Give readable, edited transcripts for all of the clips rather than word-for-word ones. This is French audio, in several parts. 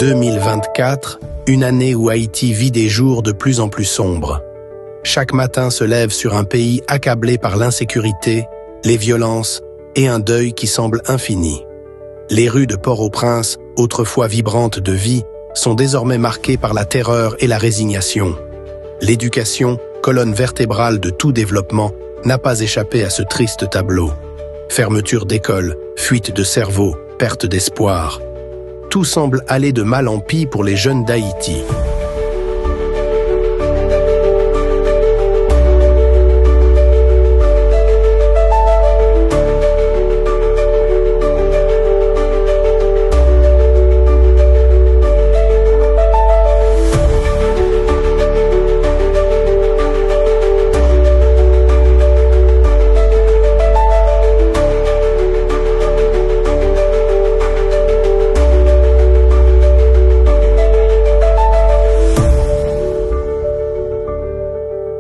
2024, une année où Haïti vit des jours de plus en plus sombres. Chaque matin se lève sur un pays accablé par l'insécurité, les violences et un deuil qui semble infini. Les rues de Port-au-Prince, autrefois vibrantes de vie, sont désormais marquées par la terreur et la résignation. L'éducation, colonne vertébrale de tout développement, n'a pas échappé à ce triste tableau. Fermeture d'écoles, fuite de cerveau, perte d'espoir. Tout semble aller de mal en pis pour les jeunes d'Haïti.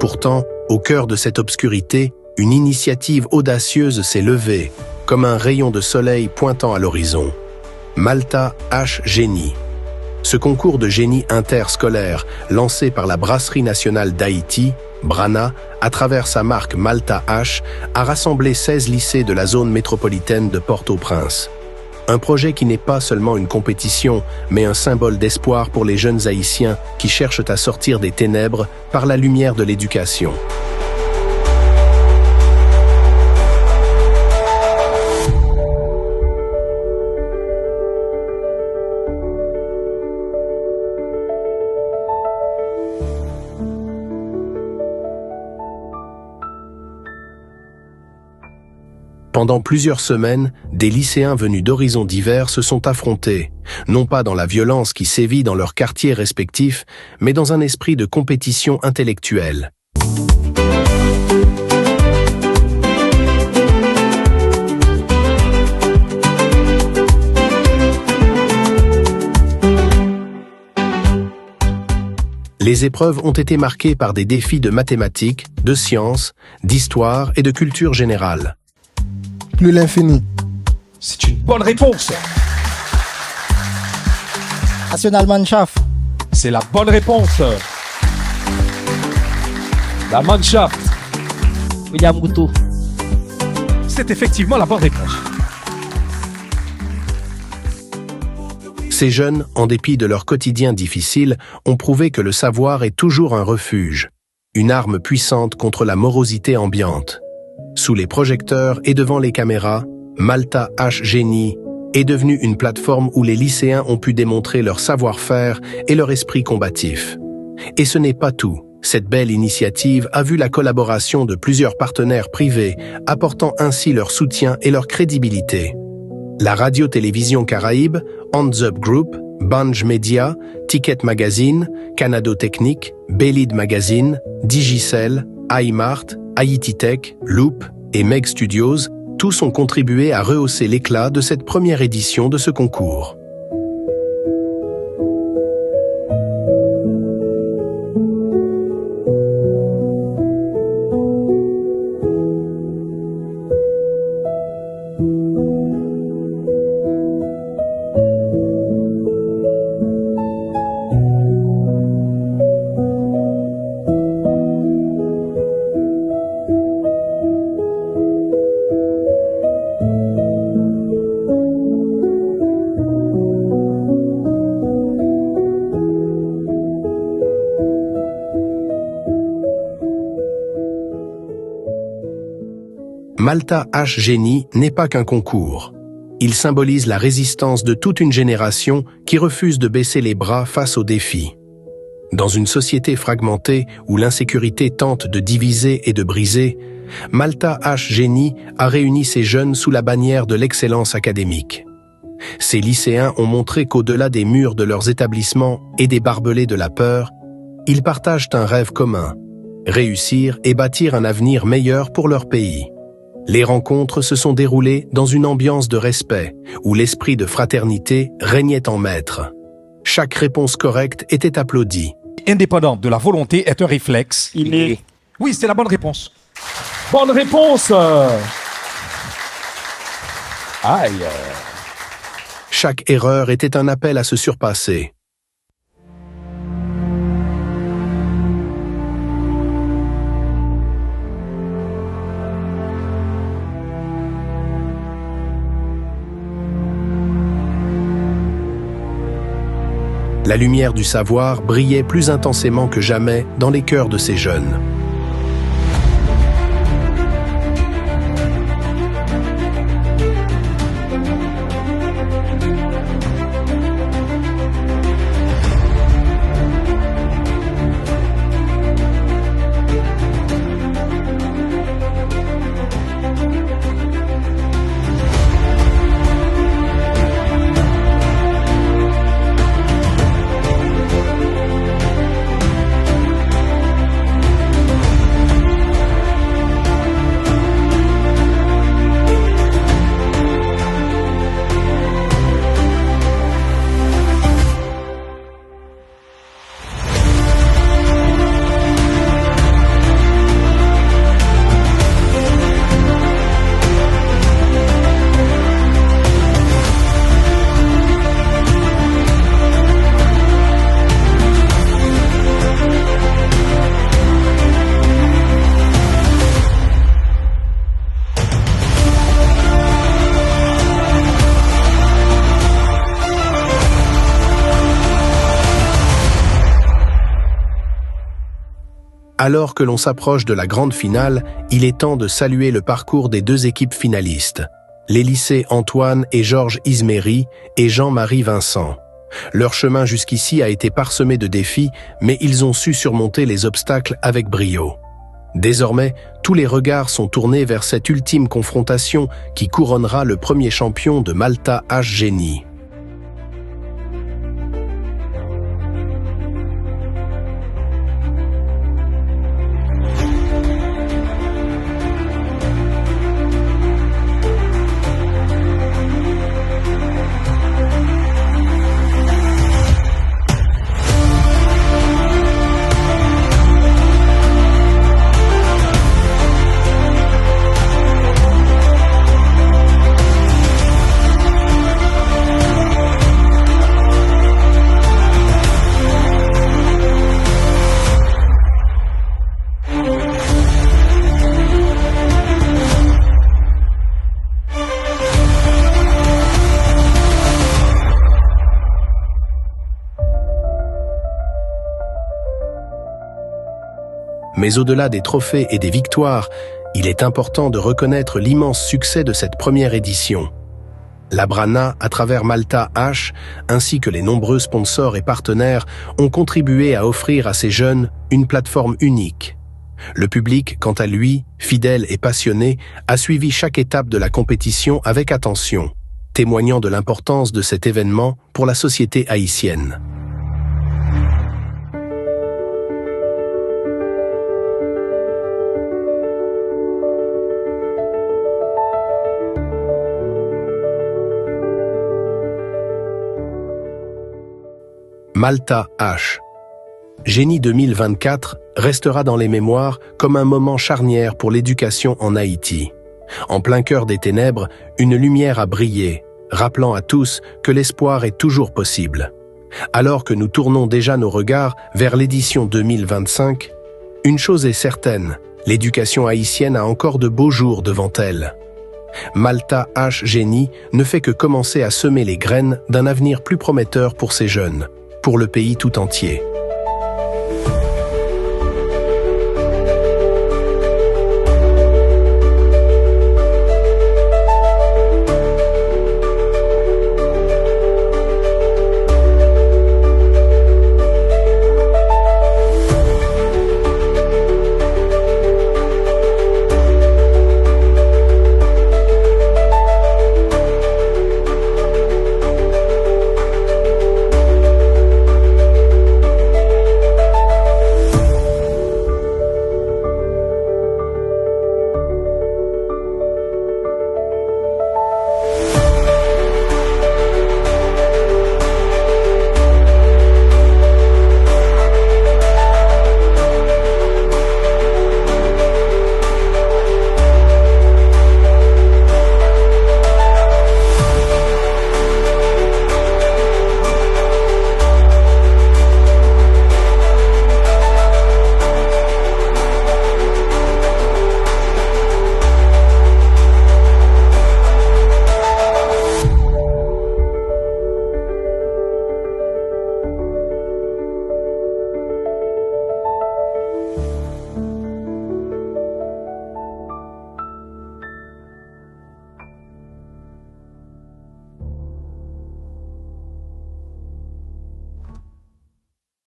Pourtant, au cœur de cette obscurité, une initiative audacieuse s'est levée, comme un rayon de soleil pointant à l'horizon. Malta H Génie. Ce concours de génie interscolaire, lancé par la Brasserie nationale d'Haïti, Brana, à travers sa marque Malta H, a rassemblé 16 lycées de la zone métropolitaine de Port-au-Prince. Un projet qui n'est pas seulement une compétition, mais un symbole d'espoir pour les jeunes Haïtiens qui cherchent à sortir des ténèbres par la lumière de l'éducation. Pendant plusieurs semaines, des lycéens venus d'horizons divers se sont affrontés, non pas dans la violence qui sévit dans leurs quartiers respectifs, mais dans un esprit de compétition intellectuelle. Les épreuves ont été marquées par des défis de mathématiques, de sciences, d'histoire et de culture générale. Plus l'infini. C'est une bonne réponse. National Mannschaft. C'est la bonne réponse. La Mannschaft. William Goutou. C'est effectivement la bonne réponse. Ces jeunes, en dépit de leur quotidien difficile, ont prouvé que le savoir est toujours un refuge, une arme puissante contre la morosité ambiante. Sous les projecteurs et devant les caméras, Malta H Génie est devenue une plateforme où les lycéens ont pu démontrer leur savoir-faire et leur esprit combatif. Et ce n'est pas tout. Cette belle initiative a vu la collaboration de plusieurs partenaires privés, apportant ainsi leur soutien et leur crédibilité. La radio-télévision Caraïbe, Hands Up Group, Banj Media, Ticket Magazine, Canado Technique, Bélide Magazine, Digicel, iMart, Haïti Tech, Loop et Meg Studios, tous ont contribué à rehausser l'éclat de cette première édition de ce concours. Malta H Génie n'est pas qu'un concours. Il symbolise la résistance de toute une génération qui refuse de baisser les bras face aux défis. Dans une société fragmentée où l'insécurité tente de diviser et de briser, Malta H Génie a réuni ces jeunes sous la bannière de l'excellence académique. Ces lycéens ont montré qu'au-delà des murs de leurs établissements et des barbelés de la peur, ils partagent un rêve commun, réussir et bâtir un avenir meilleur pour leur pays. Les rencontres se sont déroulées dans une ambiance de respect, où l'esprit de fraternité régnait en maître. Chaque réponse correcte était applaudie. Indépendante de la volonté est un réflexe. Oui, c'est la bonne réponse. Bonne réponse. Aïe. Chaque erreur était un appel à se surpasser. La lumière du savoir brillait plus intensément que jamais dans les cœurs de ces jeunes. Alors que l'on s'approche de la grande finale, il est temps de saluer le parcours des deux équipes finalistes, les lycées Antoine et Georges Isméry et Jean-Marie Vincent. Leur chemin jusqu'ici a été parsemé de défis, mais ils ont su surmonter les obstacles avec brio. Désormais, tous les regards sont tournés vers cette ultime confrontation qui couronnera le premier champion de Malta H Génie. Mais au-delà des trophées et des victoires, il est important de reconnaître l'immense succès de cette première édition. La Brana, à travers Malta H, ainsi que les nombreux sponsors et partenaires, ont contribué à offrir à ces jeunes une plateforme unique. Le public, quant à lui, fidèle et passionné, a suivi chaque étape de la compétition avec attention, témoignant de l'importance de cet événement pour la société haïtienne. Malta H. Génie 2024 restera dans les mémoires comme un moment charnière pour l'éducation en Haïti. En plein cœur des ténèbres, une lumière a brillé, rappelant à tous que l'espoir est toujours possible. Alors que nous tournons déjà nos regards vers l'édition 2025, une chose est certaine, l'éducation haïtienne a encore de beaux jours devant elle. Malta H Génie ne fait que commencer à semer les graines d'un avenir plus prometteur pour ces jeunes, pour le pays tout entier.